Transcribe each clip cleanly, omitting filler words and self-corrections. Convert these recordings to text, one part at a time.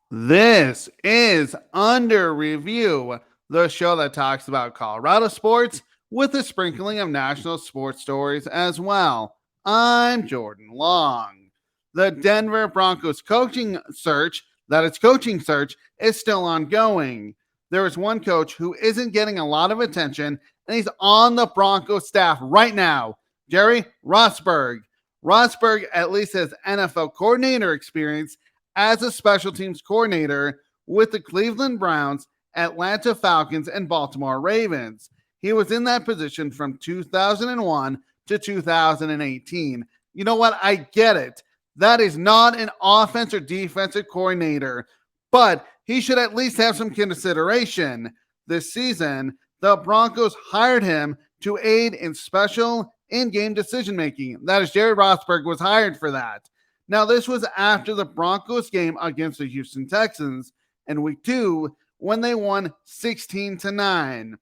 This is Under Review, the show that talks about Colorado sports with a sprinkling of national sports stories as well. I'm Jordan Long. The Denver Broncos coaching search, is still ongoing. There is one coach who isn't getting a lot of attention, and he's on the Broncos staff right now, Jerry Rosburg. Rosburg at least has NFL coordinator experience as a special teams coordinator with the Cleveland Browns, Atlanta Falcons, and Baltimore Ravens. He was in that position from 2001 to 2018. You know what? I get it. That is not an offense or defensive coordinator, but he should at least have some consideration. This season, the Broncos hired him to aid in special in-game decision making. That is, Jerry Rosburg was hired for that. Now, this was after the Broncos game against the Houston Texans in week 2 when they won 16-9.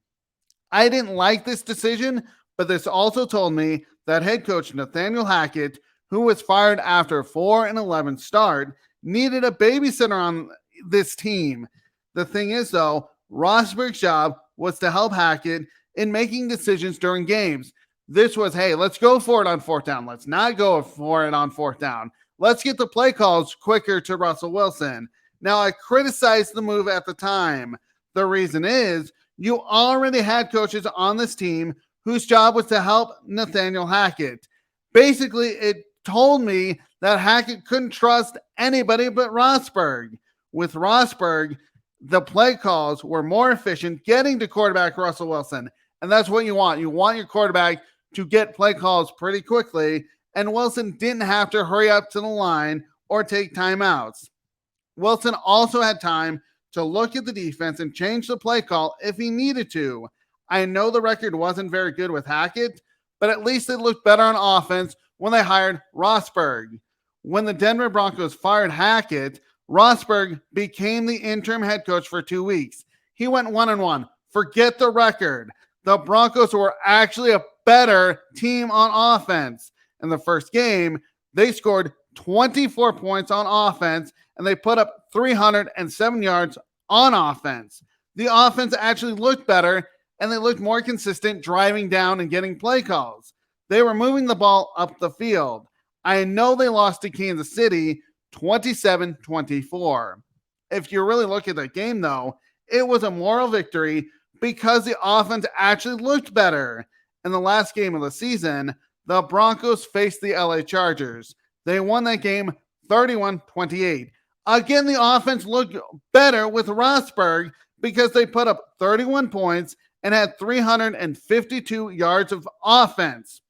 I didn't like this decision, but this also told me that head coach Nathaniel Hackett, who was fired after a 4-11 start, needed a babysitter on this team. The thing is, though, Rosberg's job was to help Hackett in making decisions during games. This was, hey, let's go for it on fourth down. Let's not go for it on fourth down. Let's get the play calls quicker to Russell Wilson. Now, I criticized the move at the time. The reason is you already had coaches on this team whose job was to help Nathaniel Hackett. Basically, it told me that Hackett couldn't trust anybody but Rosburg. With Rosburg, the play calls were more efficient getting to quarterback Russell Wilson. And that's what you want. You want your quarterback to get play calls pretty quickly, and Wilson didn't have to hurry up to the line or take timeouts. Wilson also had time to look at the defense and change the play call if he needed to. I know the record wasn't very good with Hackett, but at least it looked better on offense when they hired Rosburg. When the Denver Broncos fired Hackett, Rosburg became the interim head coach for 2 weeks. He went 1-1. Forget the record. The Broncos were actually a better team on offense. In the first game, they scored 24 points on offense, and they put up 307 yards on offense. The offense actually looked better, and they looked more consistent driving down and getting play calls. They were moving the ball up the field. I know they lost to Kansas City 27-24. If you really look at that game, though, it was a moral victory because the offense actually looked better. In the last game of the season, the Broncos faced the LA Chargers. They won that game 31-28. Again, the offense looked better with Rosburg because they put up 31 points and had 352 yards of offense.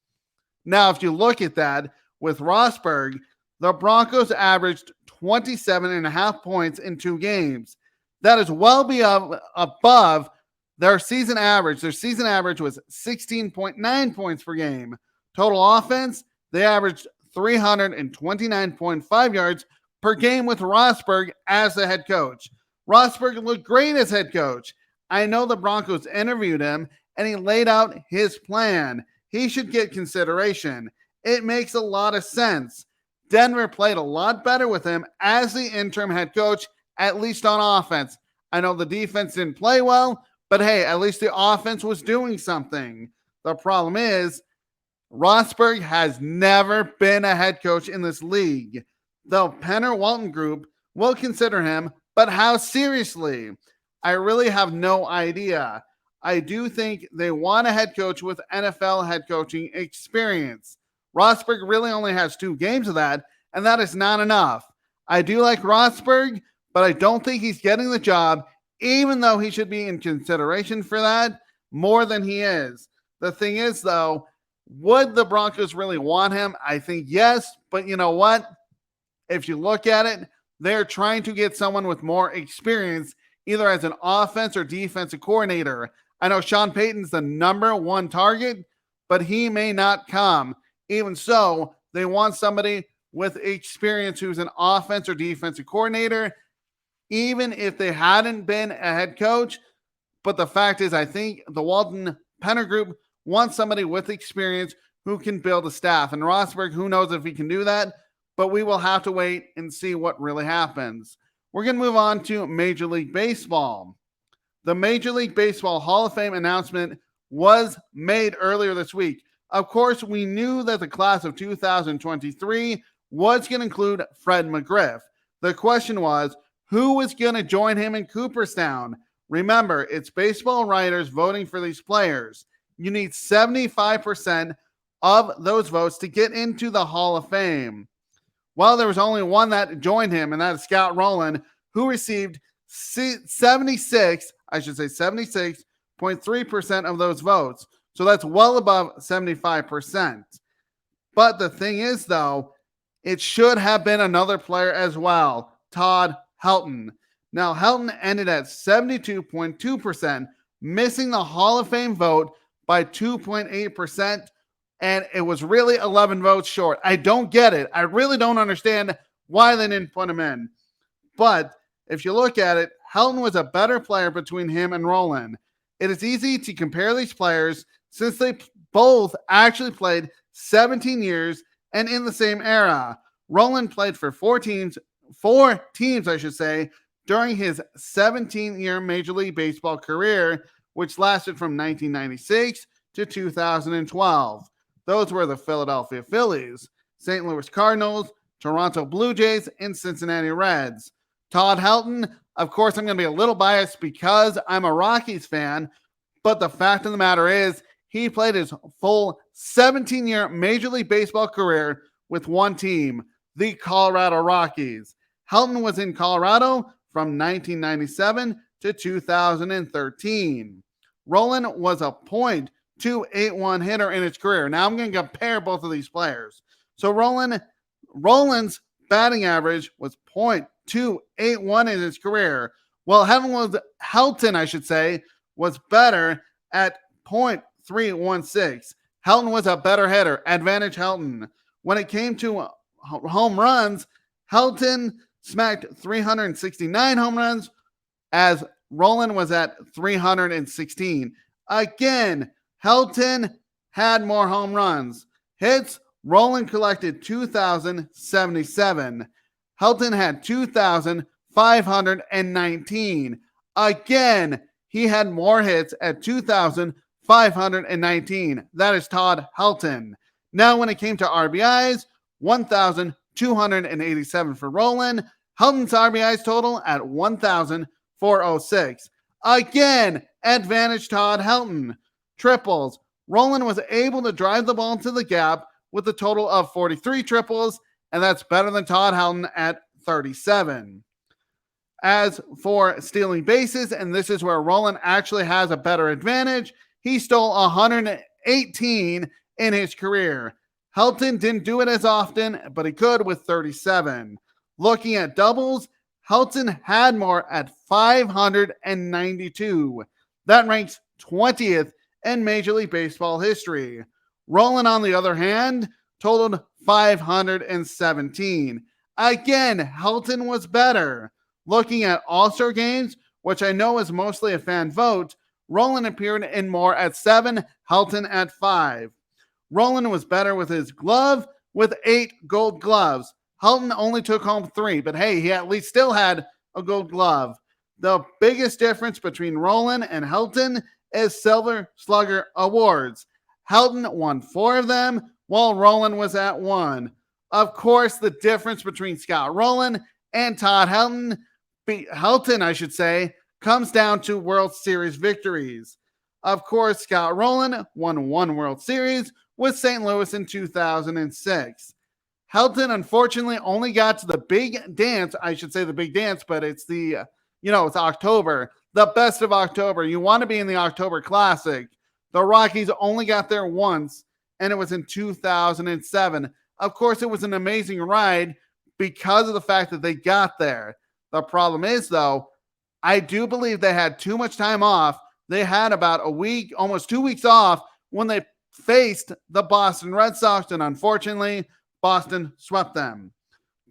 Now, if you look at that, with Rosburg, the Broncos averaged 27.5 points in 2 games. That is well above their season average. Their season average was 16.9 points per game. Total offense, they averaged 329.5 yards per game with Rosburg as the head coach. Rosburg looked great as head coach. I know the Broncos interviewed him, and he laid out his plan. He should get consideration. It makes a lot of sense. Denver played a lot better with him as the interim head coach, at least on offense. I know the defense didn't play well, but hey, at least the offense was doing something. The problem is, Rosburg has never been a head coach in this league. The Penner Walton group will consider him, but how seriously? I really have no idea. I do think they want a head coach with NFL head coaching experience. Rosburg really only has 2 games of that, and that is not enough. I do like Rosburg, but I don't think he's getting the job, even though he should be in consideration for that more than he is. The thing is, though, would the Broncos really want him? I think yes, but you know what? If you look at it, they're trying to get someone with more experience, either as an offense or defensive coordinator. I know Sean Payton's the number 1 target, but he may not come. Even so, they want somebody with experience who's an offense or defensive coordinator, even if they hadn't been a head coach. But the fact is, I think the Walton Penner group wants somebody with experience who can build a staff. And Rosburg, who knows if he can do that, but we will have to wait and see what really happens. We're going to move on to Major League Baseball. The Major League Baseball Hall of Fame announcement was made earlier this week. Of course, we knew that the class of 2023 was going to include Fred McGriff. The question was, who was going to join him in Cooperstown? Remember, it's baseball writers voting for these players. You need 75% of those votes to get into the Hall of Fame. Well, there was only one that joined him, and that is Scott Rowland, who received 76.3% of those votes. So that's well above 75%. But the thing is, though, it should have been another player as well, Todd Helton. Now, Helton ended at 72.2%, missing the Hall of Fame vote by 2.8%, and it was really 11 votes short. I don't get it. I really don't understand why they didn't put him in. But if you look at it, Helton was a better player between him and Rowland. It is easy to compare these players since they both actually played 17 years and in the same era. Rowland played for four teams, during his 17-year Major League Baseball career, which lasted from 1996 to 2012. Those were the Philadelphia Phillies, St. Louis Cardinals, Toronto Blue Jays, and Cincinnati Reds. Todd Helton, of course, I'm going to be a little biased because I'm a Rockies fan, but the fact of the matter is he played his full 17-year Major League Baseball career with one team, the Colorado Rockies. Helton was in Colorado from 1997 to 2013. Rowland was a .281 hitter in his career. Now I'm going to compare both of these players. So Rowland's batting average was .281 in his career. Well, Helton was better at .316. Helton was a better hitter. Advantage Helton. When it came to home runs, Helton smacked 369 home runs as Rowland was at 316. Again, Helton had more home runs. Hits, Rowland collected 2,077. Helton had 2,519. Again, he had more hits at 2,519. That is Todd Helton. Now, when it came to RBIs, 1,287 for Rowland. Helton's RBIs total at 1,406. Again, advantage Todd Helton. Triples. Rowland was able to drive the ball into the gap with a total of 43 triples, and that's better than Todd Helton at 37. As for stealing bases, and this is where Rowland actually has a better advantage, he stole 118 in his career. Helton didn't do it as often, but he could with 37. Looking at doubles, Helton had more at 592. That ranks 20th in Major League Baseball history. Rowland, on the other hand, totaled 517. Again, Helton was better. Looking at All-Star games, which I know is mostly a fan vote, Rowland appeared in more at 7, Helton at 5. Rowland was better with his glove with 8 gold gloves. Helton only took home 3, but hey, he at least still had a gold glove. The biggest difference between Rowland and Helton is Silver Slugger awards. Helton won 4 of them, while Rowland was at 1. Of course, the difference between Scott Rowland and Todd Helton, comes down to World Series victories. Of course, Scott Rowland won 1 World Series with St. Louis in 2006. Helton, unfortunately, only got to the big dance. But it's it's October, the best of October. You want to be in the October Classic. The Rockies only got there once, and it was in 2007. Of course, it was an amazing ride because of the fact that they got there. The problem is, though, I do believe they had too much time off. They had about a week, almost 2 weeks off when they faced the Boston Red Sox, and unfortunately, Boston swept them.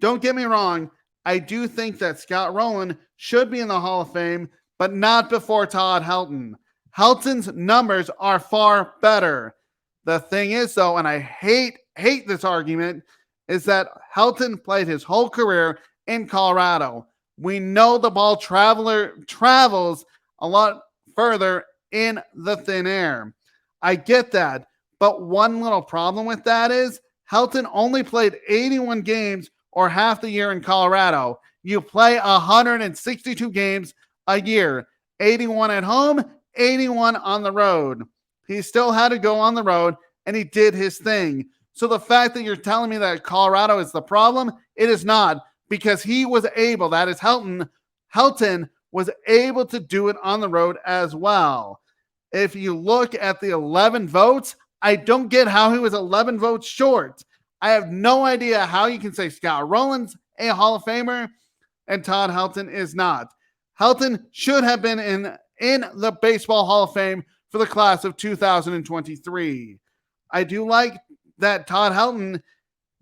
Don't get me wrong, I do think that Scott Rowland should be in the Hall of Fame, but not before Todd Helton. Helton's numbers are far better. The thing is, though, and I hate this argument, is that Helton played his whole career in Colorado. We know the ball travels a lot further in the thin air. I get that. But one little problem with that is Helton only played 81 games or half the year in Colorado. You play 162 games a year, 81 at home, 81 on the road. He still had to go on the road, and he did his thing. So the fact that you're telling me that Colorado is the problem, it is not, because he was able, that is Helton was able to do it on the road as well. If you look at the 11 votes, I don't get how he was 11 votes short. I have no idea how you can say Scott Rowland's a Hall of Famer and Todd Helton is not. Helton should have been in the Baseball Hall of Fame for the class of 2023. I do like that Todd Helton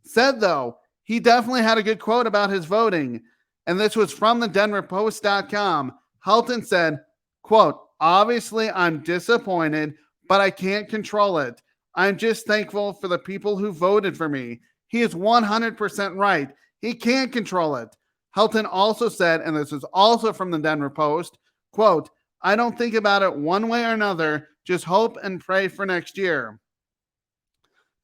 said, though, he definitely had a good quote about his voting. And this was from the DenverPost.com. Helton said, quote, "Obviously, I'm disappointed, but I can't control it. I'm just thankful for the people who voted for me. He is 100% right. He can't control it." Helton also said, and this is also from the Denver Post, quote, "I don't think about it one way or another. Just hope and pray for next year."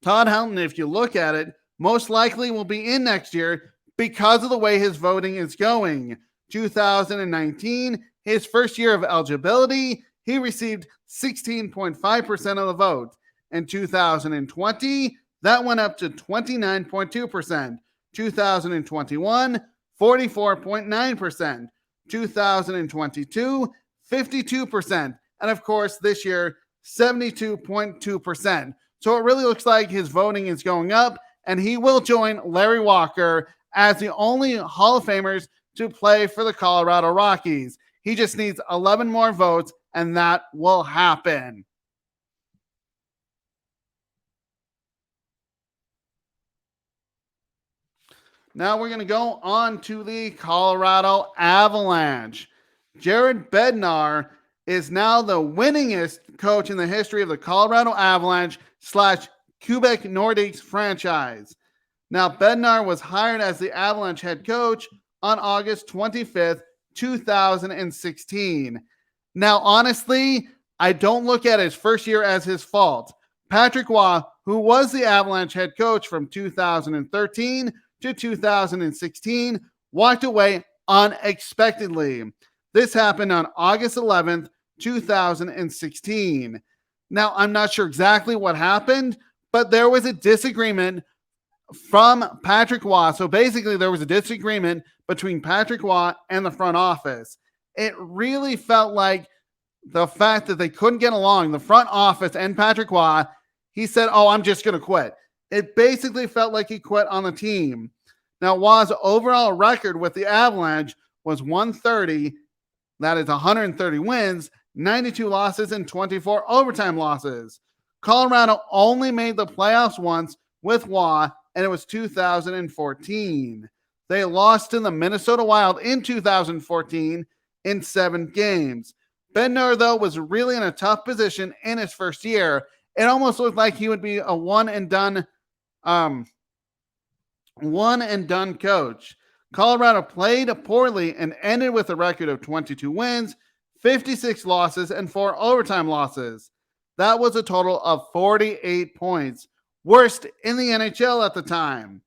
Todd Helton, if you look at it, most likely will be in next year because of the way his voting is going. 2019, his first year of eligibility, he received 16.5% of the vote. In 2020, that went up to 29.2%. 2021, 44.9%. 2022, 52%. And of course, this year, 72.2%. So it really looks like his voting is going up, and he will join Larry Walker as the only Hall of Famers to play for the Colorado Rockies. He just needs 11 more votes, and that will happen. Now we're going to go on to the Colorado Avalanche. Jared Bednar is now the winningest coach in the history of the Colorado Avalanche / Quebec Nordiques franchise. Now, Bednar was hired as the Avalanche head coach on August 25th, 2016. Now, honestly, I don't look at his first year as his fault. Patrick Roy, who was the Avalanche head coach from 2013 to 2016, walked away unexpectedly. This happened on August 11th, 2016. Now, I'm not sure exactly what happened, but there was a disagreement from Patrick Roy. So basically, there was a disagreement between Patrick Roy and the front office. It really felt like the fact that they couldn't get along, the front office and Patrick Roy, he said, "Oh, I'm just going to quit." It basically felt like he quit on the team. Now, Roy's overall record with the Avalanche was 130. That is 130 wins, 92 losses, and 24 overtime losses. Colorado only made the playoffs once with Roy, and it was 2014. They lost to the Minnesota Wild in 2014 in 7 games. Bednar, though, was really in a tough position in his first year. It almost looked like he would be a one and done coach. Colorado played poorly and ended with a record of 22 wins, 56 losses, and 4 overtime losses. That was a total of 48 points, worst in the NHL at the time.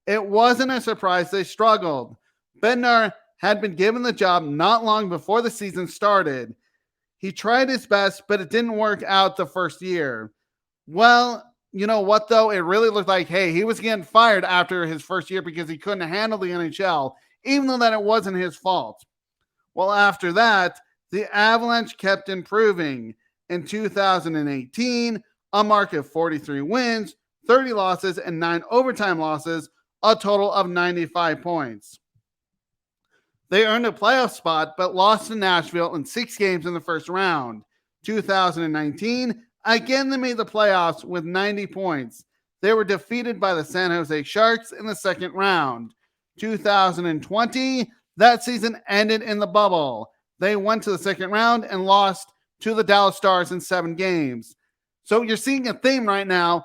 It wasn't a surprise they struggled. Bednar had been given the job not long before the season started. He tried his best, but it didn't work out the first year. Well, you know what, though? It really looked like, hey, he was getting fired after his first year because he couldn't handle the NHL, even though that it wasn't his fault. Well, after that, the Avalanche kept improving. In 2018, a mark of 43 wins, 30 losses, and 9 overtime losses, a total of 95 points. They earned a playoff spot, but lost to Nashville in 6 games in the first round. 2019, again, they made the playoffs with 90 points. They were defeated by the San Jose Sharks in the second round. 2020, that season ended in the bubble. They went to the second round and lost to the Dallas Stars in 7 games. So you're seeing a theme right now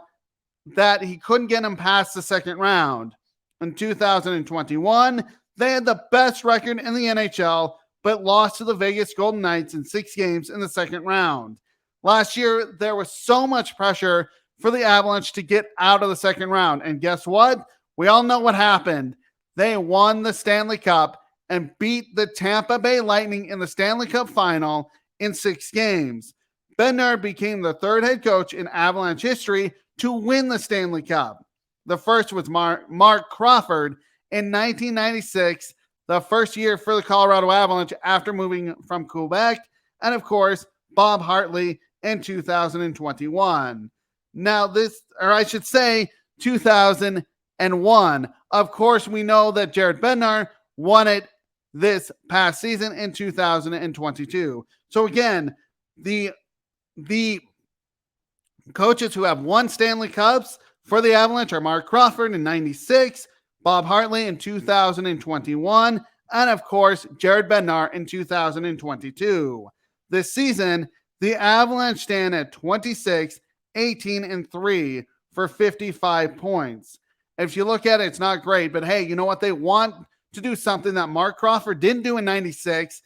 that he couldn't get him past the second round. In 2021, They had the best record in the NHL, but lost to the Vegas Golden Knights in 6 games in the second round. Last year, there was so much pressure for the Avalanche to get out of the second round. And guess what? We all know what happened. They won the Stanley Cup and beat the Tampa Bay Lightning in the Stanley Cup final in 6 games. Bednar became the third head coach in Avalanche history to win the Stanley Cup. The first was Mark Crawford in 1996, the first year for the Colorado Avalanche after moving from Quebec, and of course, Bob Hartley in 2021. Now 2001. Of course, we know that Jared Bednar won it this past season in 2022. So again, the coaches who have won Stanley Cups for the Avalanche are Mark Crawford in 96, Bob Hartley in 2021, and of course, Jared Bednar in 2022. This season, the Avalanche stand at 26, 18, and 3 for 55 points. If you look at it, it's not great, but hey, you know what? They want to do something that Mark Crawford didn't do in 96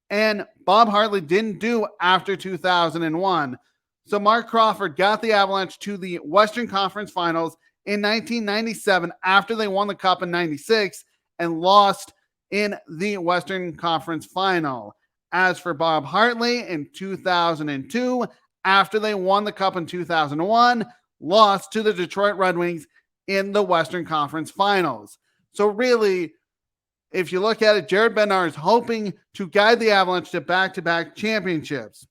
and Bob Hartley didn't do after 2001. So Mark Crawford got the Avalanche to the Western Conference Finals in 1997 after they won the Cup in 96 and lost in the Western Conference Final. As for Bob Hartley in 2002, after they won the Cup in 2001, lost to the Detroit Red Wings in the Western Conference Finals. So really, if you look at it, Jared Bednar is hoping to guide the Avalanche to back-to-back championships.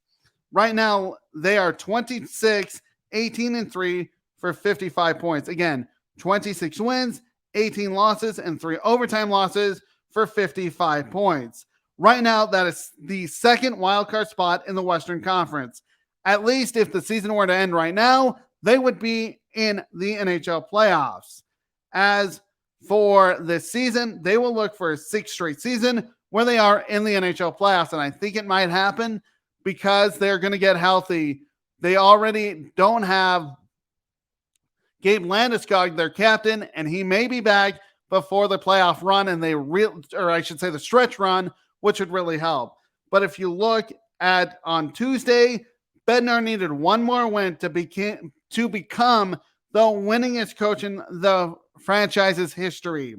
Right now, they are 26, 18, and 3 for 55 points. Again, 26 wins, 18 losses, and 3 overtime losses for 55 points. Right now, that is the second wildcard spot in the Western Conference. At least if the season were to end right now, they would be in the NHL playoffs. As for this season, they will look for a 6th straight season where they are in the NHL playoffs, and I think it might happen because they're going to get healthy. They already don't have Gabe Landeskog, their captain, and he may be back before the playoff run, and the stretch run, which would really help. But if you look at on Tuesday, Bednar needed one more win to become the winningest coach in the franchise's history.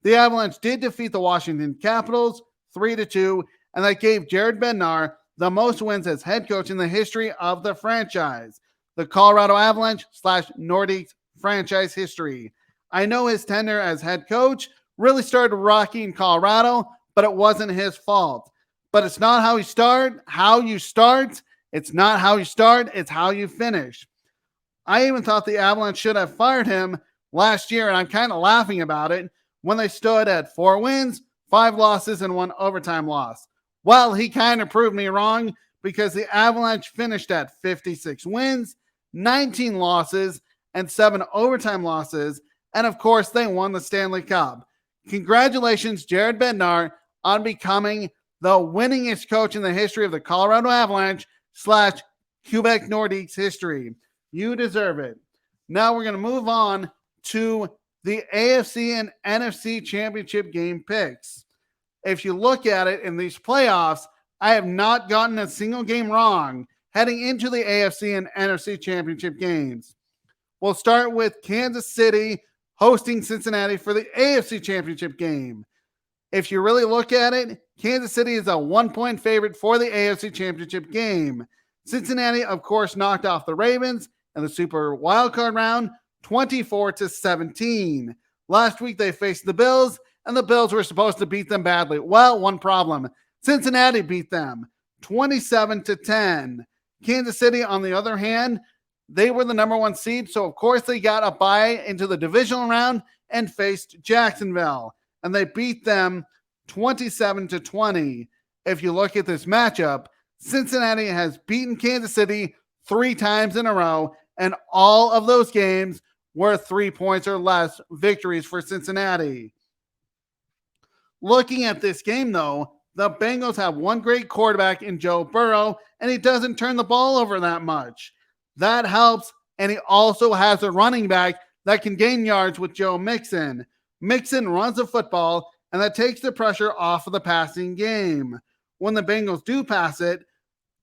The Avalanche did defeat the Washington Capitals 3-2, and that gave Jared Bednar the most wins as head coach in the history of the franchise, the Colorado Avalanche / Nordiques franchise history. I know his tenure as head coach really started rocky in Colorado, but it wasn't his fault. But it's not how you start. It's not how you start, it's how you finish. I even thought the Avalanche should have fired him last year, and I'm kind of laughing about it, when they stood at 4 wins, 5 losses, and 1 overtime loss. Well, he kind of proved me wrong because the Avalanche finished at 56 wins, 19 losses, and 7 overtime losses, and of course, they won the Stanley Cup. Congratulations, Jared Bednar, on becoming the winningest coach in the history of the Colorado Avalanche / Quebec Nordiques history. You deserve it. Now we're going to move on to the AFC and NFC championship game picks. If you look at it in these playoffs, I have not gotten a single game wrong heading into the AFC and NFC championship games. We'll start with Kansas City hosting Cincinnati for the AFC championship game. If you really look at it, Kansas City is a 1-point favorite for the AFC championship game. Cincinnati, of course, knocked off the Ravens in the Super Wildcard round 24-17. Last week, they faced the Bills, and the Bills were supposed to beat them badly. Well, one problem. Cincinnati beat them 27-10. Kansas City, on the other hand, they were the number 1 seed, so of course they got a bye into the divisional round and faced Jacksonville, and they beat them 27-20. If you look at this matchup, Cincinnati has beaten Kansas City 3 times in a row, and all of those games were 3 points or less victories for Cincinnati. Looking at this game, though, the Bengals have one great quarterback in Joe Burrow, and he doesn't turn the ball over that much. That helps, and he also has a running back that can gain yards with Joe Mixon. Mixon runs the football and that takes the pressure off of the passing game. When the Bengals do pass it,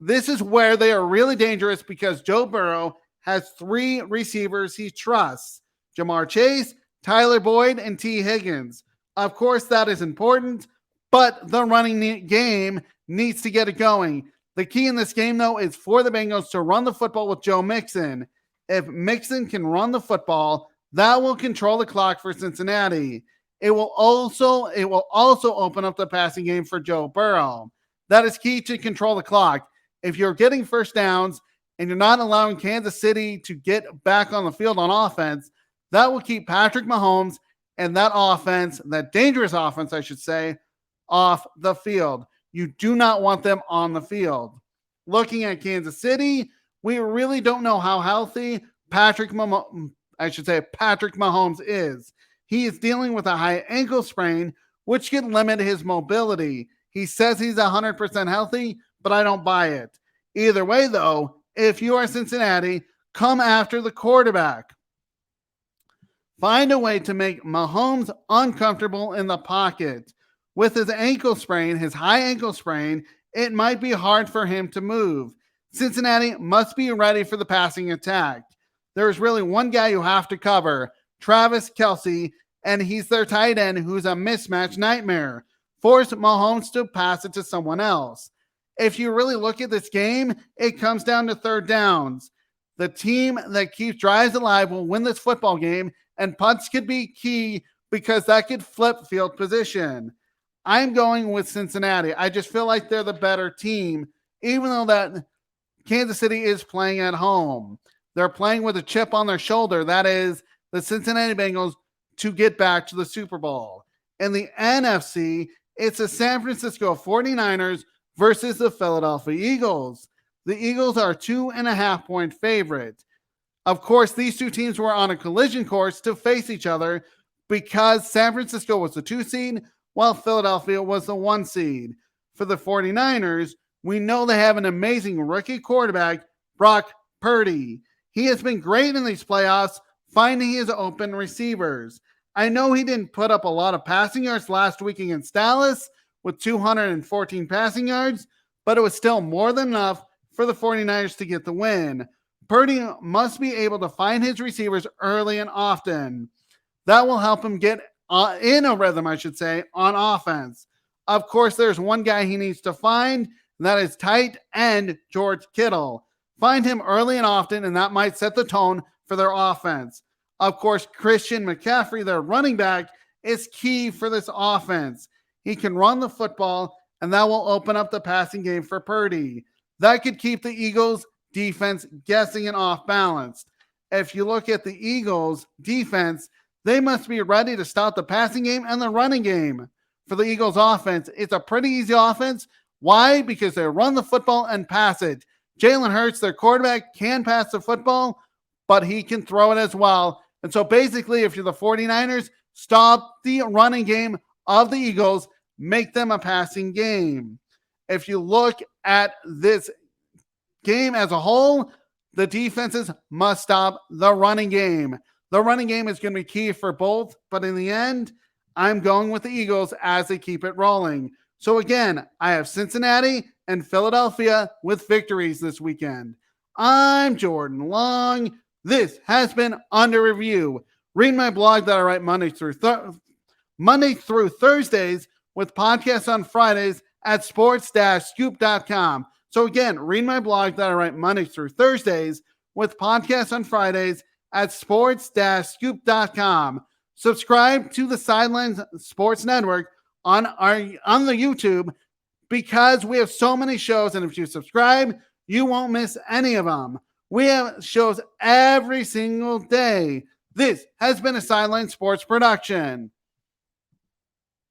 this is where they are really dangerous because Joe Burrow has 3 receivers he trusts: Jamar Chase, Tyler Boyd, and T. Higgins. Of course, that is important, but the running game needs to get it going. The key in this game, though, is for the Bengals to run the football with Joe Mixon. If Mixon can run the football, that will control the clock for Cincinnati. It will also open up the passing game for Joe Burrow. That is key to control the clock. If you're getting first downs and you're not allowing Kansas City to get back on the field on offense, that will keep Patrick Mahomes and that offense, that dangerous offense, I should say, off the field. You do not want them on the field. Looking at Kansas City, we really don't know how healthy Patrick Mahomes is. He is dealing with a high ankle sprain, which can limit his mobility. He says he's 100% healthy, but I don't buy it. Either way, though, if you are Cincinnati, come after the quarterback. Find a way to make Mahomes uncomfortable in the pocket. With his ankle sprain, his high ankle sprain, it might be hard for him to move. Cincinnati must be ready for the passing attack. There's really one guy you have to cover, Travis Kelce, and he's their tight end who's a mismatch nightmare. Force Mahomes to pass it to someone else. If you really look at this game, it comes down to third downs. The team that keeps drives alive will win this football game, and punts could be key because that could flip field position. I'm going with Cincinnati. I just feel like they're the better team, even though that Kansas City is playing at home. They're playing with a chip on their shoulder. That is the Cincinnati Bengals to get back to the Super Bowl. In the NFC, it's the San Francisco 49ers versus the Philadelphia Eagles. The Eagles are 2.5-point favorite. Of course, these two teams were on a collision course to face each other because San Francisco was the 2 seed while Philadelphia was the 1 seed. For the 49ers, we know they have an amazing rookie quarterback, Brock Purdy. He has been great in these playoffs, finding his open receivers. I know he didn't put up a lot of passing yards last week against Dallas with 214 passing yards, but it was still more than enough for the 49ers to get the win. Purdy must be able to find his receivers early and often. That will help him get in a rhythm, on offense. Of course, there's one guy he needs to find, and that is tight end George Kittle. Find him early and often, and that might set the tone for their offense. Of course, Christian McCaffrey, their running back, is key for this offense. He can run the football, and that will open up the passing game for Purdy. That could keep the Eagles' defense guessing and off balance. If you look at the Eagles' defense, they must be ready to stop the passing game and the running game. For the Eagles' offense, it's a pretty easy offense. Why? Because they run the football and pass it. Jalen Hurts, their quarterback, can pass the football, but he can throw it as well. And so basically, if you're the 49ers, stop the running game of the Eagles, make them a passing game. If you look at this game as a whole, the defenses must stop the running game. The running game is going to be key for both, but in the end, I'm going with the Eagles as they keep it rolling. So again, I have Cincinnati and Philadelphia with victories this weekend. I'm Jordan Long. This has been Under Review. Read my blog that I write Monday through Thursdays with podcasts on Fridays at sports-scoop.com. So again, read my blog that I write Monday through Thursdays with podcasts on Fridays at sports-scoop.com. Subscribe to the Sidelines Sports Network on the YouTube because we have so many shows, and if you subscribe, you won't miss any of them. We have shows every single day. This has been a Sideline Sports production.